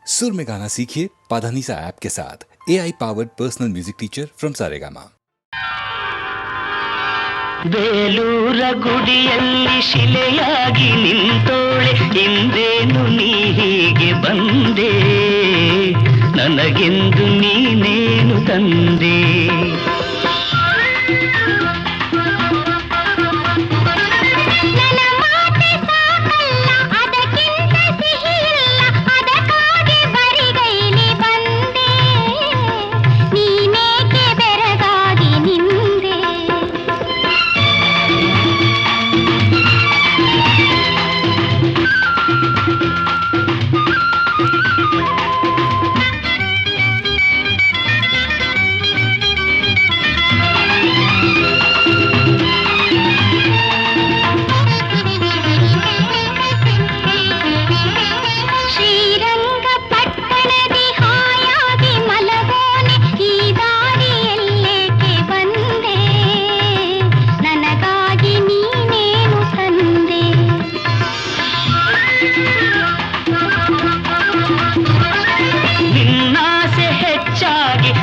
सुर में गाना सीखिए पाधानीसा ऐप के साथ। AI powered personal music teacher from Saregama. ಬೇಲೂರ ಗುಡಿಯಲ್ಲಿ ಶಿಲೆಯಾಗಿ ನಿಂತೋಳೆ, ಹಿಂದೇನು ನೀ ಹೀಗೆ ಬಂದೆ, ನನಗೆಂದು ನೀನೇನು ತಂದೆ.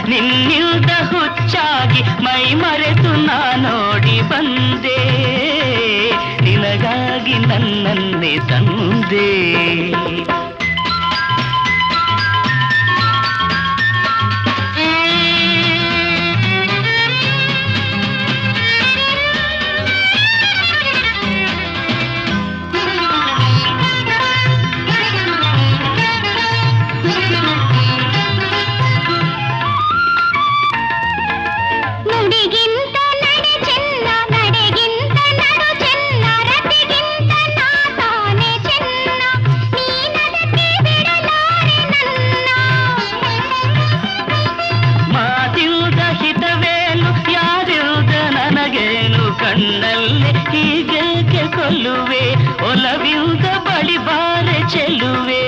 ನಿನ್ನಿಲ್ದ ಹುಚ್ಚಾಗಿ ಮೈ ಮರೆತು ನಾ ನೋಡಿ ಬಂದೆ, ನಿನಗಾಗಿ ನನ್ನನ್ನೇ ತಂದೆ. ಕಣ್ಣಲ್ಲೇ ಹೀಗೇಕೆ ಕೊಲ್ಲುವೆ, ಒಲವಿಂದ ಬಳಿ ಬಾರೆ ಚೆಲ್ಲುವೆ.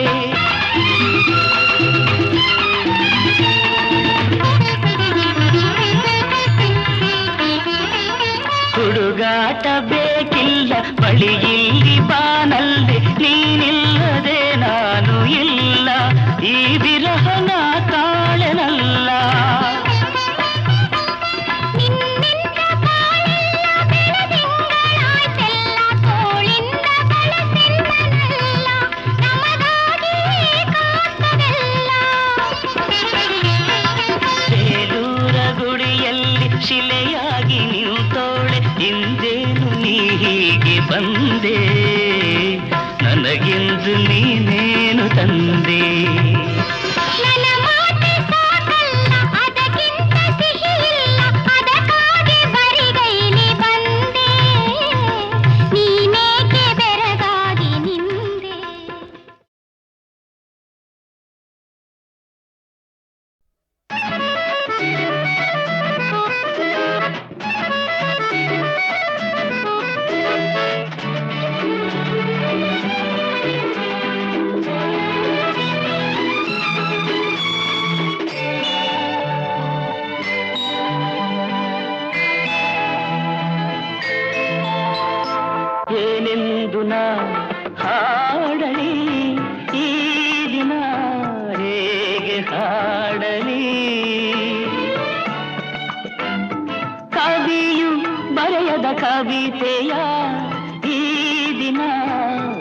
ಹುಡುಗಾಟ ಬೇಕಿಲ್ಲ, ಬಳಿ ಇಲ್ಲಿ ಬಾನಲ್ಲಿ ನೀನಿಲ್ಲದೆ ನಾನು ಇಲ್ಲ, ಈ ವಿರಹನ ಕಾಳೆನಲ್ಲ. ಶಿಲೆಯಾಗಿ ನಿಂತೋಳೆ, ಹಿಂದೇನು ನೀ ಹೀಗೆ ಬಂದೆ, ನನಗೆಂದು ನೀನೇನು ತಂದೆ. ಏನೆಂದು ನಾ ಹಾಡಲಿ, ಈ ದಿನ ಹೇಗೆ ಹಾಡಲಿ, ಕವಿಯು ಬರೆಯದ ಕವಿತೆಯ ಈ ದಿನ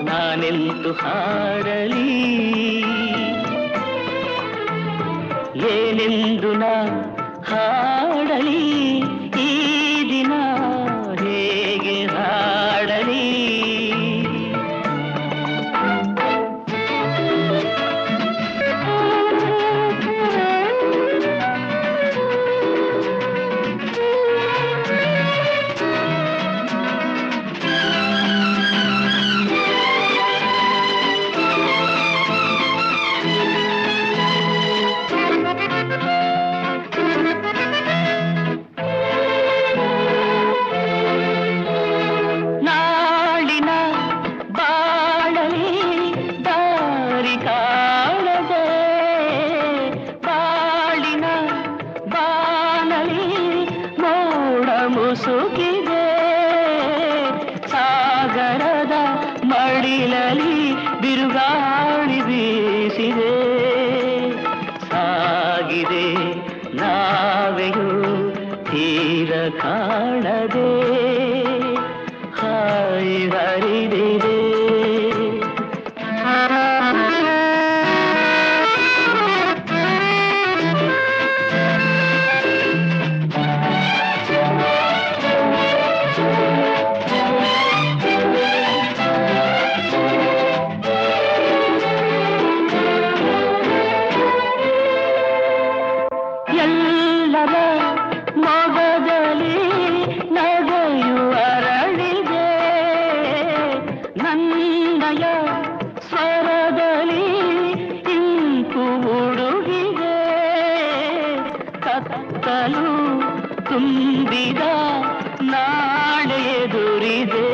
ನಾನೆಂದು ಹಾಡಲಿ. ಏನೆಂದು ನಾ ಹಾಡಲಿ, ಈ ದಿನ ಹೇಗೆ ಹಾಡಲಿ. ಹರಿದಿದೆ ನಾವೆಯೂ ತೀರ ಕಾಣದೆ ಹಾಯಿ ಹರಿದಿದೆ. ಎಲ್ಲರ ಮೊಗದಲ್ಲಿ ನಗೆಯು ಅರಳಿದೆ, ನನ್ನಯ ಸ್ವರದಲ್ಲಿ ಇಂಪು ಹುಡುಗಿದೆ. ಕತ್ತಲು ತುಂಬಿದ ನಾಳೆ ಎದುರಿದೆ,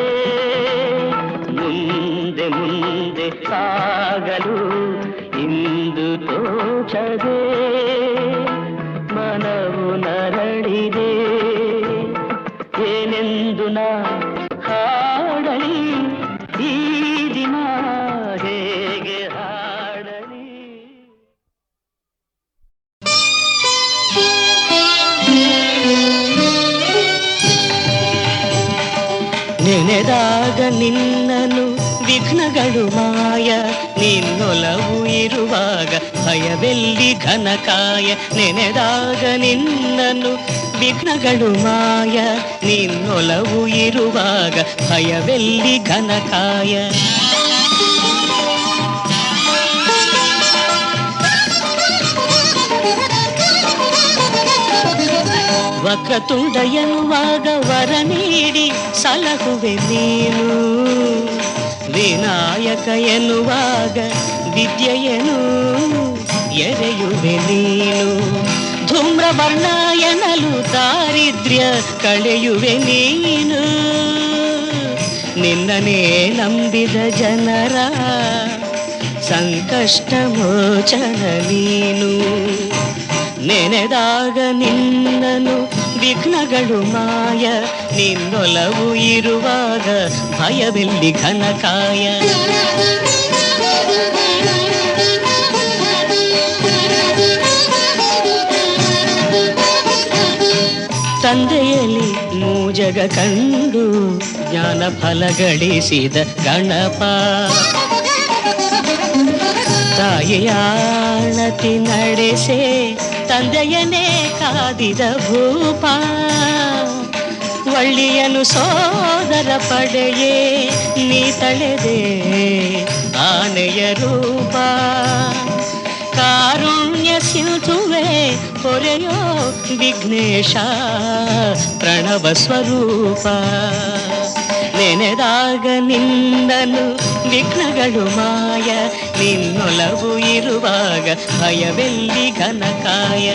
ಮುಂದೆ ಮುಂದೆ ಸಾಗಲು ಇಂದು ತೋಚದೆ ಮನವು ನರಳಿದೆ. ಏನೆಂದು ನಾ ಹಾಡಲಿ ಈ ದಿನ ಹೇಗೆ ಹಾಡಲಿ. ನೆನೆದಾಗ ನಿನ್ನನು ವಿಘ್ನಗಳು ಮಾಯ, ನಿನ್ನೊಲವು ಇರುವಾಗ ಭಯವೆಲ್ಲಿ ಘನಕಾಯ. ನೆನೆದಾಗ ನಿನ್ನನು ವಿಘ್ನಗಳು ಮಾಯ, ನಿನ್ನೊಲವು ಇರುವಾಗ ಭಯವೆಲ್ಲಿ ಘನಕಾಯ. ವಕ್ರತುಂಡ ಎನ್ನುವಾಗ ವರ ನೀಡಿ ಸಲಹುವೆ ನೀನು, ವಿನಾಯಕ ಎನ್ನುವಾಗ ವಿದ್ಯೆಯನು ಎರೆಯುವೆ ನೀನು. ಧೂಮ್ರವರ್ಣ ಎನ್ನಲು ದಾರಿದ್ರ್ಯ ಕಳೆಯುವೆ ನೀನು, ನಿನ್ನನೇ ನಂಬಿದ ಜನರ ಸಂಕಷ್ಟ ಮೋಚನ ನೀನು. ನೆನೆದಾಗ ನಿನ್ನನು ವಿಘ್ನಗಳು ಮಾಯ, ನಿನ್ನೊಲವು ಇರುವಾಗ ಭಯವೆಲ್ಲಿ ಘನಕಾಯ. ತಂದೆಯಲ್ಲಿ ಮೂಜಗ ಕಂಡು ಜ್ಞಾನ ಫಲ ಗಳಿಸಿದ ಗಣಪ, ತಾಯಿಯಾಣತಿ ನಡೆಸೆ ತಂದೆಯನೇ ಕಾದಿದ ಭೂಪ. ಒಳ್ಳಿಯನು ಸೋದರ ಪಡೆಯೇ ನೀ ತಳೆದೆ ಆನೆಯ ರೂಪ. ಕಾರುಣ್ಯ ಸಿಂಧುವೆ ಹೊರೆಯೋ ವಿಘ್ನೇಶ ಪ್ರಣವ ಸ್ವರೂಪ. ನೆನೆದಾಗ ನಿನ್ನನು ವಿಘ್ನಗಳು ಮಾಯ, ನಿನ್ನೊಲವು ಇರುವಾಗ ಭಯವೆಲ್ಲಿ ಘನಕಾಯ.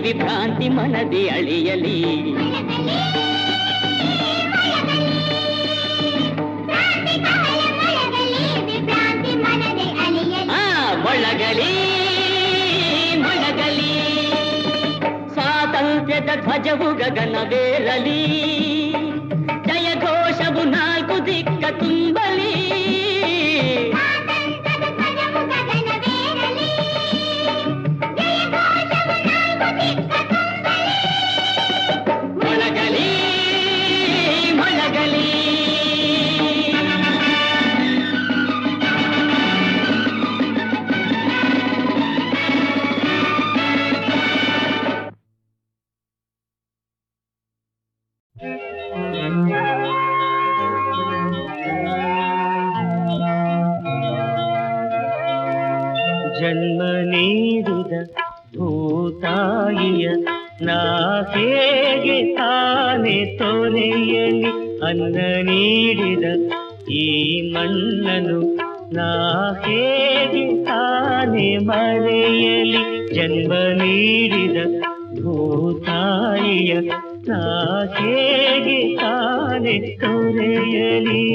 ವಿಭ್ರಾಂತಿ ಮನದಿ ಅಳಿಯಲಿ. ಮೊಳಗಲಿ ಮೊಳಗಲಿ ಸ್ವಾತಂತ್ರ್ಯದ ಧ್ವಜವು ಗಗನವೇರಲಿ, ಜಯ ಘೋಷವು ನಾಲ್ಕು ದಿಕ್ಕ ತುಂಬಲಿ. ಜಯ ಜನ್ಮ ನೀಡಿದ ಭೂತಾಯಿಯ ನಾ ಹೇಗೆ ತಾನೆ ತೊರೆಯಲಿ, ಅನ್ನ ನೀಡಿದ ಈ ಮಣ್ಣನು ನಾ ಹೇಗೆ ತಾನೆ ಮರೆಯಲಿ. ಜನ್ಮ ನೀಡಿದ ಭೂತಾಯಿಯ ನಾ ಹೇಗೆ ತಾನೆ ತೊರೆಯಲಿ.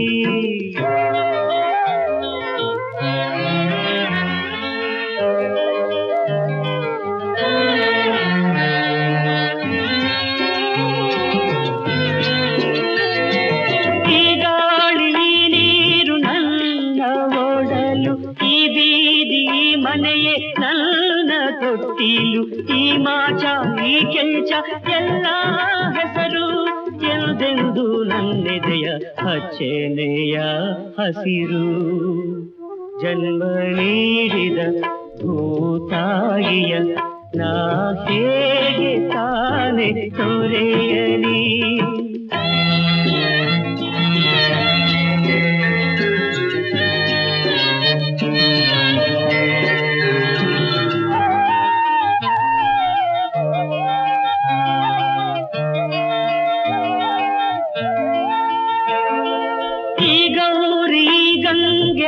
ಈ ಮಾಚ ಈ ಕೆಂಚ ಎಲ್ಲ ಹೆಸರು ಎಂದೆಂದು ನನ್ನೆದೆಯ ಹಚ್ಚೆನೆಯ ಹಸಿರು. ಜನ್ಮ ನೀಡಿದ ಭೂತಾಯಿಯ ನಾ ಹೇಗೆ ತಾನೆ ತೊರೆಯಲಿ.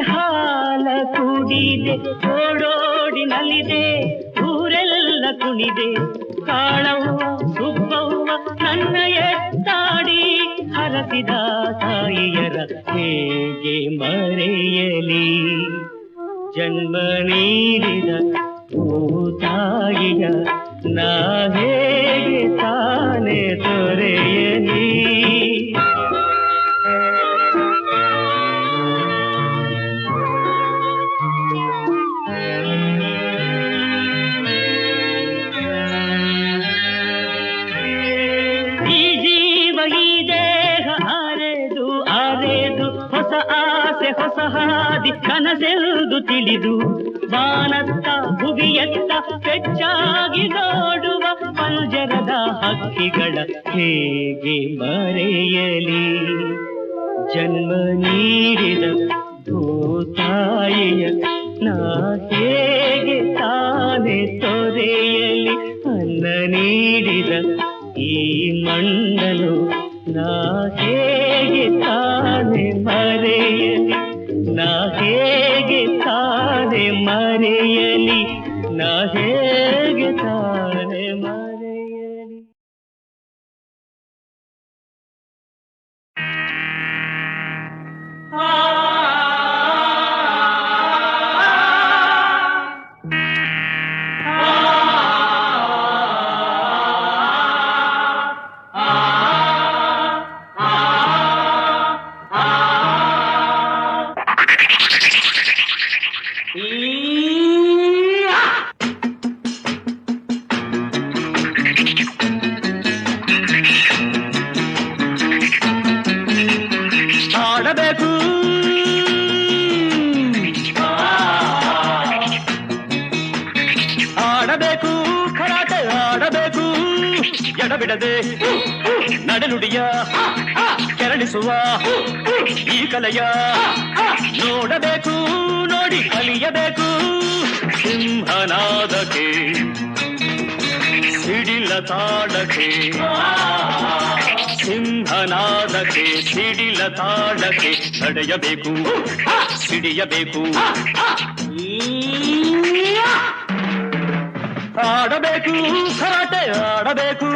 ಹಾಲ ಕುಡಿದೆ ಓಡೋಡಿ ನಲಿದೆ ಊರೆಲ್ಲ ಕುಣಿದೆ. ಕಾಳವ್ವ ಸುಬ್ಬವ್ವ ನನ್ನ ಎತ್ತಾಡಿ ಹರಸಿದ ತಾಯಿಯರ ಹೇಗೆ ಮರೆಯಲಿ. ಜನ್ಮ ನೀಡಿದ ಭೂತಾಯಿಯ ನಾ ಹೇಗೆ ತಾನೆ ತೊರೆಯಲಿ. ಹೊಸ ಹಾದಿ ಕನಸೆಂದು ತಿಳಿದು ಬಾನತ್ತ ಭುವಿಯತ್ತ ಹೆಚ್ಚಾಗಿ ನೋಡುವ ಪಂಜರದ ಹಕ್ಕಿಗಳ ಹೇಗೆ ಮರೆಯಲಿ. ಜನ್ಮ ನೀಡಿದ ಭೂತಾಯಿಯ ನಾ ಹೇಗೆ ತಾನೆ ತೊರೆಯಲಿ. ಅನ್ನ ನೀಡಿದ ಈ ಮಣ್ಣನು ನಾ ಹೇಗೆ ತಾನೆ ಮರೆಯಲಿ. ನಾ ಹೇಗೆ ತಾನೆ ಮರೆಯಲಿ. ನಾ ಹೇಗೆ ತಾನೆ ಮರೆಯಲಿ. ಬಿಡದೆ ನಡೆನುಡಿಯ ಕೆರಳಿಸುವ ಈ ಕಲೆಯ ನೋಡಬೇಕು, ನೋಡಿ ಕಲಿಯಬೇಕು. ಸಿಂಹನಾದಕ್ಕೆ ಸಿಡಿಲ ತಾಡಕ್ಕೆ, ಸಿಂಹನಾದಕ್ಕೆ ಸಿಡಿಲ ತಾಡಕ್ಕೆ ನಡೆಯಬೇಕು, ಸಿಡಿಯಬೇಕು, ಆಡಬೇಕು, ಕರಾಟೆ ಆಡಬೇಕು.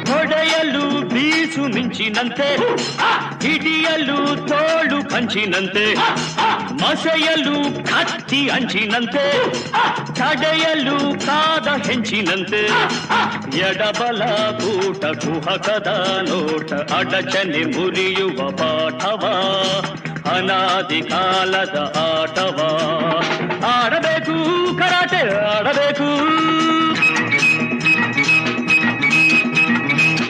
ಹೊಡೆಯಲು ಬೀಸು ಮಿಂಚಿನಂತೆ, ಹಿಡಿಯಲು ತೋಳು ಕಂಚಿನಂತೆ, ಮಸೆಯಲು ಕತ್ತಿ ಅಂಚಿನಂತೆ, ತಡೆಯಲು ಕಾದ ಹೆಂಚಿನಂತೆ, ಎಡಬಲ ಕೂಟ ಕುಹಕದ ನೋಟ ಅಡಚಣೆ ಮುರಿಯುವ ಪಾಠವ, ಅನಾದಿ ಕಾಲದ ಆಟವ ಆಡಬೇಕು, ಕರಾಟೆ ಆಡಬೇಕು.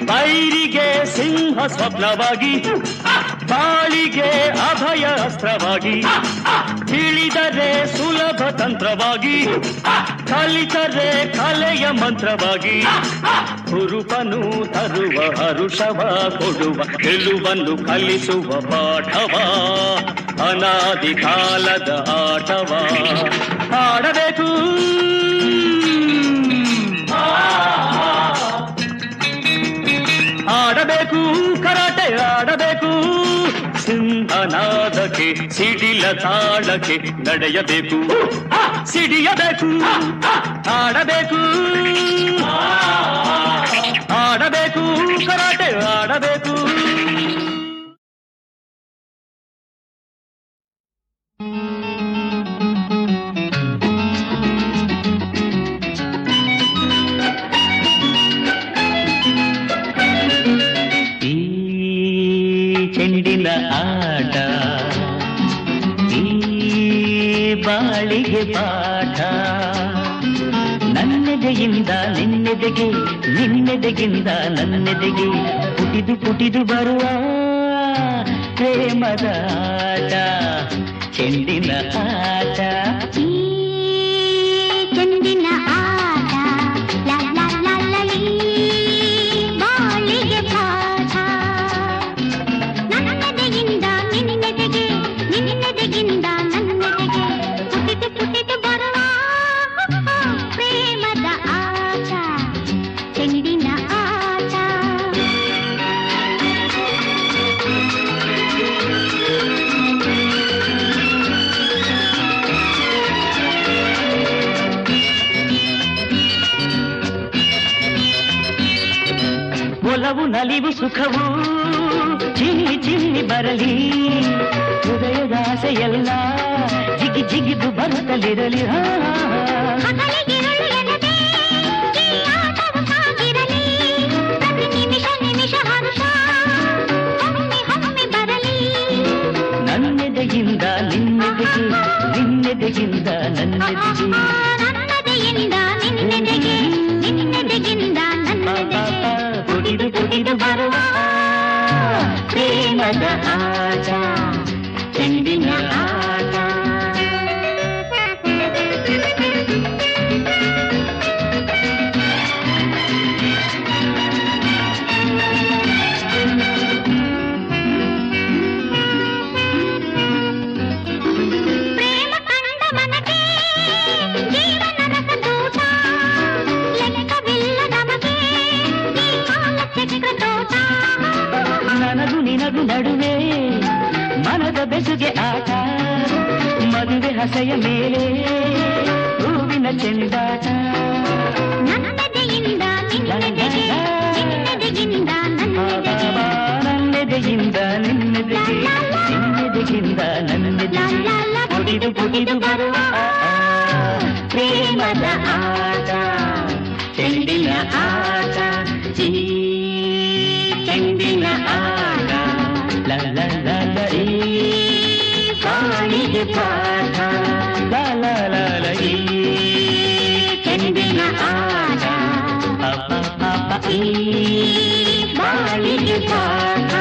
ಬೈರಿಗೆ ಸಿಂಹ ಸ್ವಪ್ನವಾಗಿ ಬಾಳಿಗೆ ಅಭಯ ಅಸ್ತ್ರವಾಗಿ ತಿಳಿದರೆ ಸುಲಭ ತಂತ್ರವಾಗಿ ಕಲಿತರೆ ಕಲೆಯ ಮಂತ್ರವಾಗಿ ಹುರುಪನು ತರುವ ಹರುಷವ ಕೊಡುವ ಗೆಲುವನ್ನು ಕಲಿಸುವ ಪಾಠವ ಅನಾದಿ ಕಾಲದ ಆಟವ ಆಡಬೇಕು ಆಡಬೇಕು ಕರಾಟೆ ಆಡಬೇಕು ಸಿಂಹನಾದಕ್ಕೆ ಸಿಡಿಲ ತಾಳಕ್ಕೆ ನಡೆಯಬೇಕು ಸಿಡಿಯಬೇಕು ಆಡಬೇಕು ಆಡಬೇಕು ಕರಾಟೆ ಆಡಬೇಕು. ಚೆಂಡಿನ ಆಟ ಈ ಬಾಳಿಗೆ ಪಾಠ ನನ್ನೆದೆಯಿಂದ ನಿನ್ನೆದೆಗೆ ನಿನ್ನೆದೆಗಿಂದ ನನ್ನೆದೆಗೆ ಪುಟಿದು ಪುಟಿದು ಬರುವ ಪ್ರೇಮದ ಆಟ ಚೆಂಡಿನ ಆಟ ಚೆಂಡಿನ ಆಟ ಲಾ ಲಾ ಲಾ ಲಾ ಲೀ, ಬಾಳಿಗೆ ಪಾಠ ನನ್ನೆದೆಗಿಂದ ನಿನ್ನೆದೆಗೆ ನಿನ್ನೆದೆಗಿಂದ ನನ್ನೆದೆಗೆ ಪುಟಿದು ಪುಟಿದು ಬರುವ ಪ್ರೇಮದ ಆಟ ಚೆಂಡಿನ ಆಟ. ಒಲವು ನಲಿವು ಸುಖವು ಚಿಮ್ಮಿ ಚಿಮ್ಮಿ ಬರಲಿ ಹೃದಯದಾಸೆಯೆಲ್ಲ ಜಿಗಿ ಜಿಗಿದು ಬರುತ್ತಲಿರಲಿ. ಹಗಲಿಗಿರುಳು ಎನ್ನದೆ ಈ ಆಟವು ಸಾಗಿರಲಿ, ಪ್ರತಿ ನಿಮಿಷ ನಿಮಿಷ ಹರುಷ ಹೊಮ್ಮಿ ಹೊಮ್ಮಿ ಬರಲಿ. ನನ್ನೆದೆಯಿಂದ ನಿನ್ನೆದೆಗೆ ನಿನ್ನೆದೆಗಿಂದ ನನ್ನೆದೆಗೆ ನನ್ನದೆಯಿಂದ ನಿನ್ನೆದೆಗೆ ನಿನ್ನೆದೆಗಿಂದ ನನ್ನೆದೆಗೆ ಪುಟಿದು ಪುಟಿದು ಬರುವ ಪ್ರೇಮದ ಆಟ ಚೆಂಡಿನ ಆಟ. ಪ್ರೇಮ ಕಂಡ ಮನಗೆ ಜೀವನ ರಸದೂಟ, ಲೆಕ್ಕವಿಲ್ಲ ನಮಗೆ ಈ ಕಾಲ ಚಕ್ರ ತೋಟ. ನನಗೂ ನಿನಗೂ ನಡುವೆ ಮನದ ಬೆಸುಗೆ ಆಟ ಮದುವೆ ಹಸೆಯ ಮೇಲೆ ಹೂವಿನ ಚೆಂಡಾಟ. ನನ್ನದೆಯಿಂದ ನಿನ್ನೆದೆಗೆ ನಿನ್ನೆದೆಗಿಂದ ನನ್ನೆದೆಗೆ ನನ್ನೆದೆಯಿಂದ ನಿನ್ನೆದೆಗೆ ನಿನ್ನೆದೆಗಿಂದ ನನ್ನೆದೆಗೆ ಪುಟಿದು ಪುಟಿದು ಬರುವ ಪ್ರೇಮದ ಆಟ ಚೆಂಡಿನ ಆಟ ಈ ಚೆಂಡಿನ ಆಟ ಲ ಲ ಲ ಲ ಈ ಬಾಳಿಗೆ ಪಾಠ ಲ ಲ ಲ ಲ ಈ ಚೆಂಡಿನ ಆಟ ಅಪ ಅಪ ಈ ಬಾಳಿಗೆ ಪಾಠ.